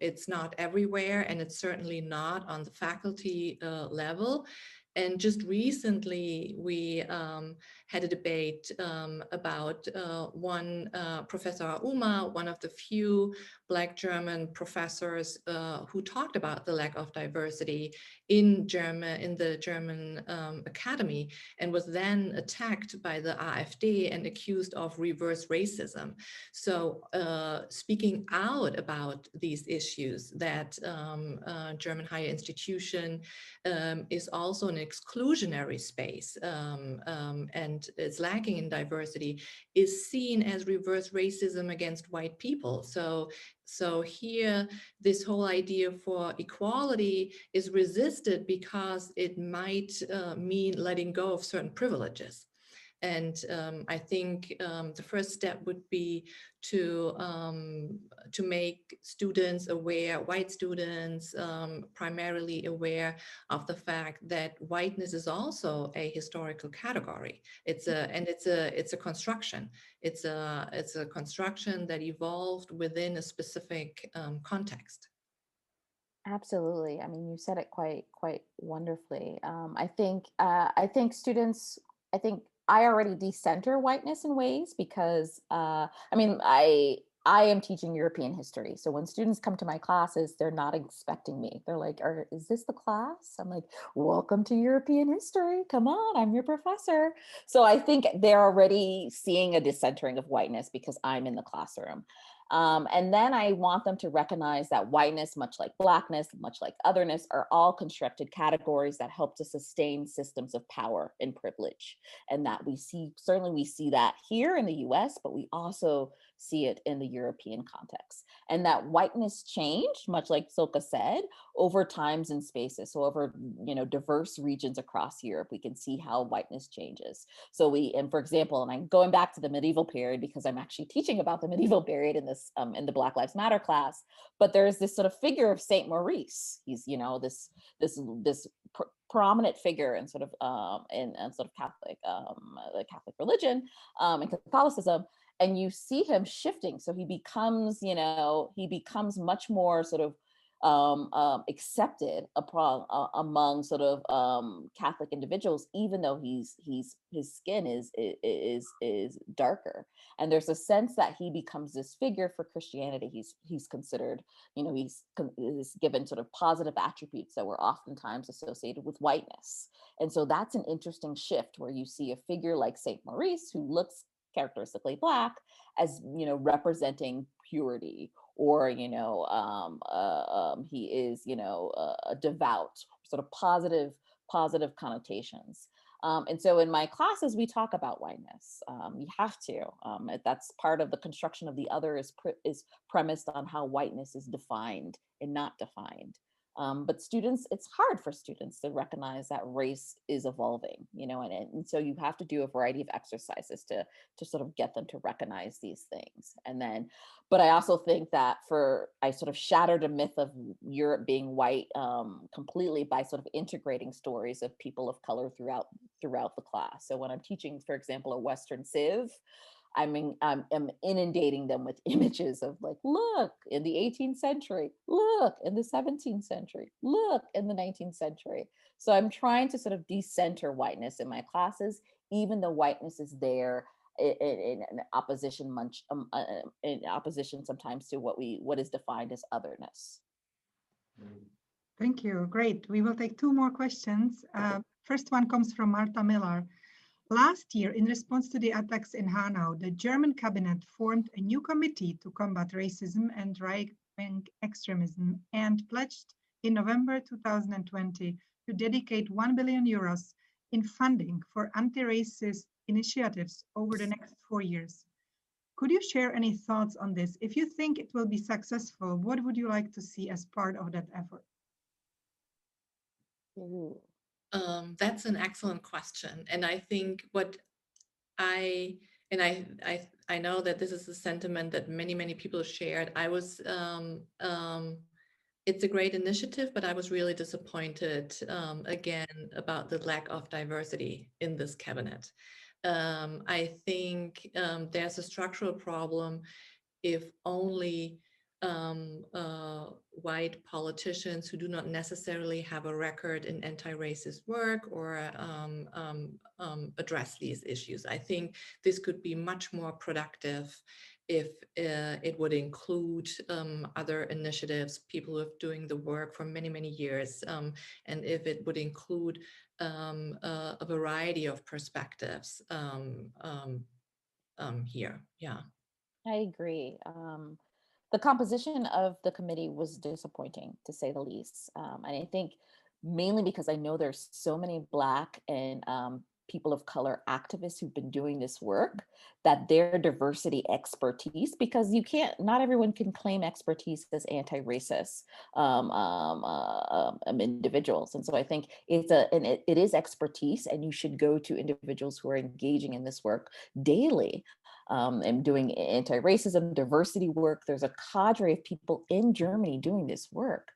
it's not everywhere, and it's certainly not on the faculty level. And just recently, we had a debate about one Professor Auma, one of the few Black German professors who talked about the lack of diversity in the German academy, and was then attacked by the AfD and accused of reverse racism. So speaking out about these issues, that German higher institution is also an exclusionary space and is lacking in diversity, is seen as reverse racism against white people. So here, this whole idea for equality is resisted because it might mean letting go of certain privileges. And I think the first step would be to make students aware, white students primarily aware of the fact that whiteness is also a historical category. It's a construction. It's a construction that evolved within a specific context. absolutely. I mean, you said it quite wonderfully. I think students, I think I already decenter whiteness in ways because I mean, I am teaching European history. So when students come to my classes, they're not expecting me. They're like, is this the class? I'm like, welcome to European history. Come on, I'm your professor. So I think they're already seeing a decentering of whiteness because I'm in the classroom. And then I want them to recognize that whiteness, much like Blackness, much like otherness, are all constructed categories that help to sustain systems of power and privilege. And that certainly we see that here in the US, but we also see it in the European context. And that whiteness changed, much like Silke said, over times and spaces. So over, diverse regions across Europe, we can see how whiteness changes. So for example, and I'm going back to the medieval period because I'm actually teaching about the medieval period in this in the Black Lives Matter class, but there's this sort of figure of Saint Maurice. He's this prominent figure in sort of in sort of Catholic the Catholic religion and Catholicism, and you see him shifting. So he becomes much more sort of accepted among sort of Catholic individuals, even though his skin is darker. And there's a sense that he becomes this figure for Christianity. He's considered, he's given sort of positive attributes that were oftentimes associated with whiteness. And so that's an interesting shift where you see a figure like Saint Maurice, who looks characteristically Black, as representing purity, or he is a devout, sort of positive connotations. And so in my classes, we talk about whiteness. You have to. That's part of the construction of the other, is premised on how whiteness is defined and not defined. But students, it's hard for students to recognize that race is evolving, and so you have to do a variety of exercises to sort of get them to recognize these things. And then, but I also think that I sort of shattered a myth of Europe being white completely by sort of integrating stories of people of color throughout the class. So when I'm teaching, for example, a Western Civ, I'm inundating them with images of like, look, in the 18th century, look, in the 17th century, look, in the 19th century. So I'm trying to sort of decenter whiteness in my classes, even though whiteness is there in opposition sometimes to what is defined as otherness. Thank you. Great. We will take two more questions. First one comes from Marta Miller. Last year, in response to the attacks in Hanau, the German cabinet formed a new committee to combat racism and extremism and pledged in November 2020 to dedicate 1 billion euros in funding for anti-racist initiatives over the next 4 years. Could you share any thoughts on this? If you think it will be successful, what would you like to see as part of that effort? That's an excellent question. And I think what I know that this is a sentiment that many people shared. It's a great initiative, but I was really disappointed again about the lack of diversity in this cabinet. I think there's a structural problem if only white politicians who do not necessarily have a record in anti-racist work or address these issues. I think this could be much more productive if it would include other initiatives, people who have doing the work for many years, and if it would include a variety of perspectives here. Yeah, I agree. The composition of the committee was disappointing, to say the least. And I think mainly because I know there's so many Black and people of color activists who've been doing this work, that their diversity expertise, because not everyone can claim expertise as anti-racist individuals. And so I think it is expertise, and you should go to individuals who are engaging in this work daily. And doing anti-racism, diversity work. There's a cadre of people in Germany doing this work.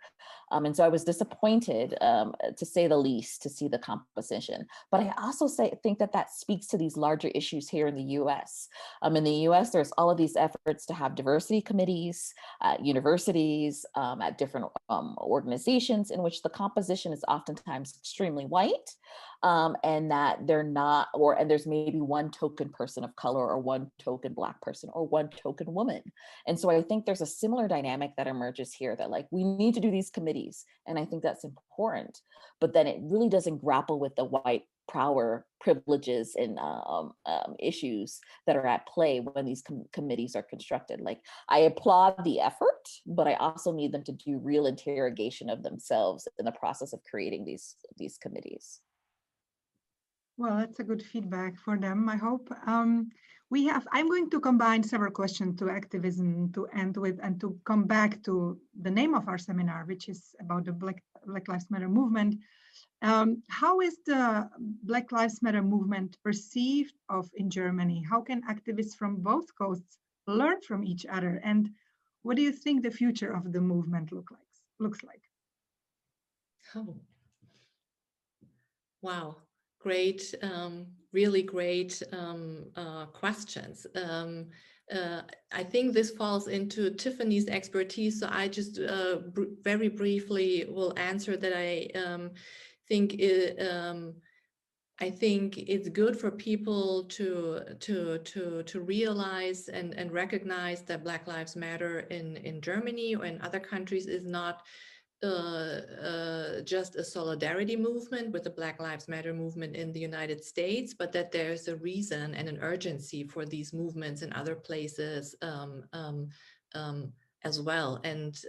And so I was disappointed, to say the least, to see the composition. But I also think that speaks to these larger issues here in the US. In the US, there's all of these efforts to have diversity committees at universities, at different organizations, in which the composition is oftentimes extremely white. And that and there's maybe one token person of color, or one token Black person, or one token woman. And so I think there's a similar dynamic that emerges here, that like, we need to do these committees. And I think that's important, but then it really doesn't grapple with the white power privileges and issues that are at play when these committees are constructed. Like, I applaud the effort, but I also need them to do real interrogation of themselves in the process of creating these committees. Well, that's a good feedback for them, I hope. I'm going to combine several questions to activism to end with, and to come back to the name of our seminar, which is about the Black Lives Matter movement. How is the Black Lives Matter movement perceived in Germany? How can activists from both coasts learn from each other? And what do you think the future of the movement looks like? Oh, wow. Great, really great questions. I think this falls into Tiffany's expertise, so I just very briefly will answer that. I think it's good for people to realize and recognize that Black Lives Matter in Germany or in other countries is not just a solidarity movement with the Black Lives Matter movement in the United States, but that there's a reason and an urgency for these movements in other places as well. And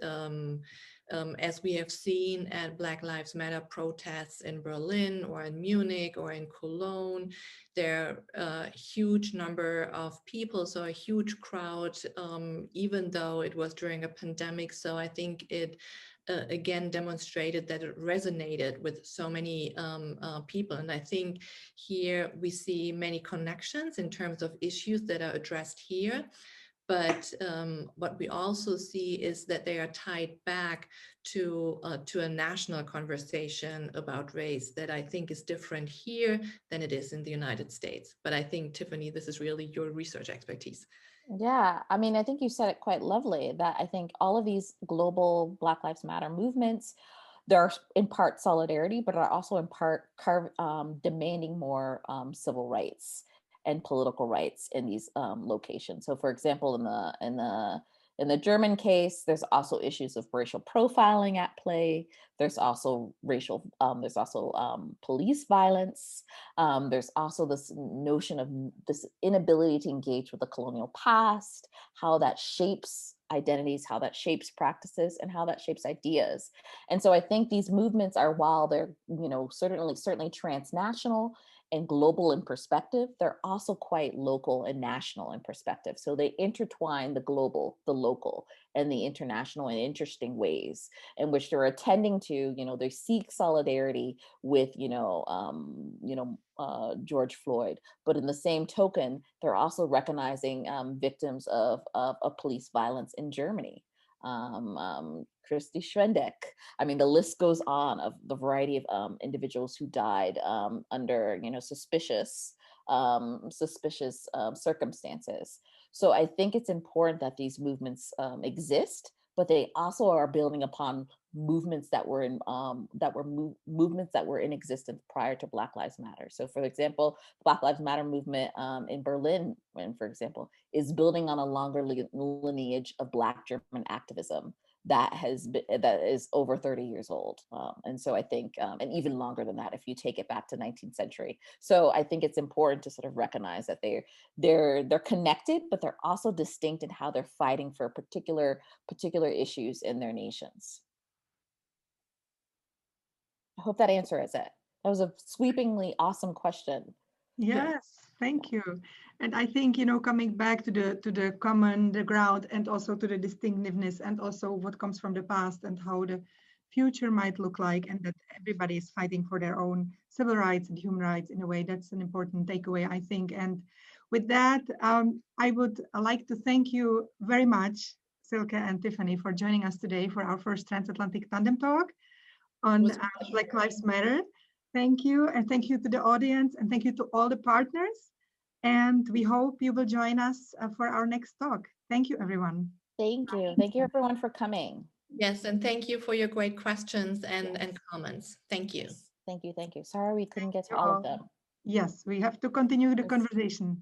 as we have seen at Black Lives Matter protests in Berlin or in Munich or in Cologne, there are a huge number of people, so a huge crowd, even though it was during a pandemic. So I think it again demonstrated that it resonated with so many people. And I think here we see many connections in terms of issues that are addressed here. But what we also see is that they are tied back to a national conversation about race that I think is different here than it is in the United States. But I think, Tiffany, this is really your research expertise. Yeah, I mean, I think you said it quite lovely, that I think all of these global Black Lives Matter movements, they're in part solidarity, but are also in part demanding more civil rights and political rights in these locations. So, for example, in In the German case, there's also issues of racial profiling at play. There's also police violence. There's also this notion of this inability to engage with the colonial past, how that shapes identities, how that shapes practices, and how that shapes ideas. And so I think these movements are, while they're, certainly transnational and global in perspective, they're also quite local and national in perspective. So they intertwine the global, the local, and the international in interesting ways, in which they're attending to, they seek solidarity with, George Floyd, but in the same token, they're also recognizing victims of police violence in Germany. Christy Schwendeck. I mean, the list goes on of the variety of individuals who died under, suspicious circumstances. So I think it's important that these movements exist, but they also are building upon movements that were in existence prior to Black Lives Matter. So, for example, Black Lives Matter movement in Berlin, for example, is building on a longer lineage of Black German activism that is over 30 years old. And so I think, and even longer than that, if you take it back to 19th century. So I think it's important to sort of recognize that they're connected, but they're also distinct in how they're fighting for particular issues in their nations. I hope that answers it. That was a sweepingly awesome question. Yes, thank you. And I think, coming back to the common, the ground, and also to the distinctiveness, and also what comes from the past and how the future might look like, and that everybody is fighting for their own civil rights and human rights in a way, that's an important takeaway, I think. And with that, I would like to thank you very much, Silke and Tiffany, for joining us today for our first Transatlantic Tandem Talk on Black Lives Matter. Thank you, and thank you to the audience, and thank you to all the partners. And we hope you will join us for our next talk. Thank you, everyone. Thank you. Thank you, everyone, for coming. Yes, and thank you for your great questions and comments. Thank you. Thank you. Sorry we couldn't get to all of them. Yes, we have to continue the conversation.